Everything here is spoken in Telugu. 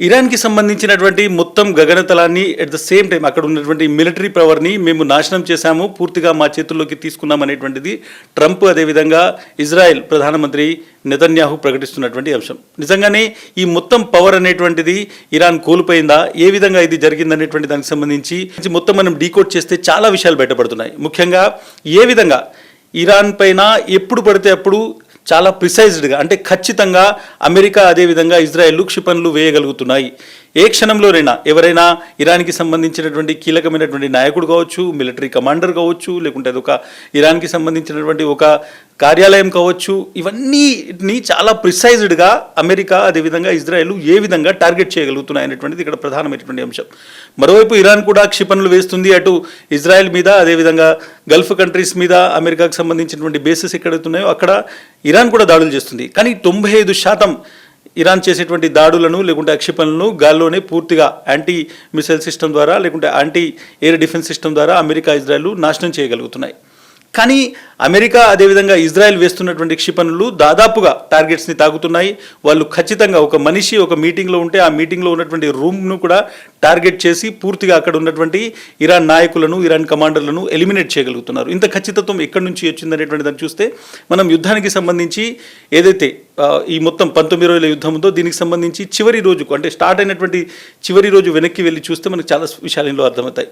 ఇరాన్కి సంబంధించినటువంటి మొత్తం గగనతలాన్ని అట్ ద సేమ్ టైం అక్కడ ఉన్నటువంటి మిలిటరీ పవర్ని మేము నాశనం చేశాము, పూర్తిగా మా చేతుల్లోకి తీసుకున్నాం అనేటువంటిది ట్రంప్ అదేవిధంగా ఇజ్రాయెల్ ప్రధానమంత్రి నెతన్యాహు ప్రకటిస్తున్నటువంటి అంశం. నిజంగానే ఈ మొత్తం పవర్ అనేటువంటిది ఇరాన్ కోల్పోయిందా, ఏ విధంగా ఇది జరిగిందనేటువంటి దానికి సంబంధించి మొత్తం మనం డీకోడ్ చేస్తే చాలా విషయాలు బయటపడుతున్నాయి. ముఖ్యంగా ఏ విధంగా ఇరాన్ పైన ఎప్పుడు పడితే అప్పుడు చాలా ప్రిసైజ్డ్గా అంటే ఖచ్చితంగా అమెరికా అదేవిధంగా ఇజ్రాయెల్ క్షిపణులు వేయగలుగుతున్నాయి. ఏ క్షణంలోనైనా ఎవరైనా ఇరాన్కి సంబంధించినటువంటి కీలకమైనటువంటి నాయకుడు కావచ్చు, మిలిటరీ కమాండర్ కావచ్చు, లేకుంటే అది ఒక ఇరాన్కి సంబంధించినటువంటి ఒక కార్యాలయం కావచ్చు, ఇవన్నీ చాలా ప్రిసైజ్డ్గా అమెరికా అదేవిధంగా ఇజ్రాయెల్ ఏ విధంగా టార్గెట్ చేయగలుగుతున్నాయి అనేటువంటిది ఇక్కడ ప్రధానమైనటువంటి అంశం. మరోవైపు ఇరాన్ కూడా క్షిపణులు వేస్తుంది, అటు ఇజ్రాయెల్ మీద అదేవిధంగా గల్ఫ్ కంట్రీస్ మీద అమెరికాకు సంబంధించినటువంటి బేసెస్ ఎక్కడైతున్నాయో అక్కడ ఇరాన్ కూడా దాడులు చేస్తుంది. కానీ 95% ఇరాన్ చేసేటువంటి దాడులను లేకుంటే క్షిపణులను గాల్లోనే పూర్తిగా యాంటీ మిసైల్ సిస్టమ్ ద్వారా లేకుంటే యాంటీ ఎయిర్ డిఫెన్స్ సిస్టమ్ ద్వారా అమెరికా ఇజ్రాయెల్ నాశనం చేయగలుగుతున్నాయి. కానీ అమెరికా అదేవిధంగా ఇజ్రాయెల్ వేస్తున్నటువంటి క్షిపణులు దాదాపుగా టార్గెట్స్ని తాకుతున్నాయి. వాళ్ళు ఖచ్చితంగా ఒక మనిషి ఒక మీటింగ్లో ఉంటే ఆ మీటింగ్లో ఉన్నటువంటి రూమ్ను కూడా టార్గెట్ చేసి పూర్తిగా అక్కడ ఉన్నటువంటి ఇరాన్ నాయకులను ఇరాన్ కమాండర్లను ఎలిమినేట్ చేయగలుగుతున్నారు. ఇంత ఖచ్చితత్వం ఎక్కడి నుంచి వచ్చిందనేటువంటి దాన్ని చూస్తే మనం యుద్ధానికి సంబంధించి ఏదైతే ఈ మొత్తం 19 రోజుల యుద్ధం ఉందో దీనికి సంబంధించి చివరి రోజుకు అంటే స్టార్ట్ అయినటువంటి చివరి రోజు వెనక్కి వెళ్ళి చూస్తే మనకు చాలా విషయాలు అర్థమవుతాయి.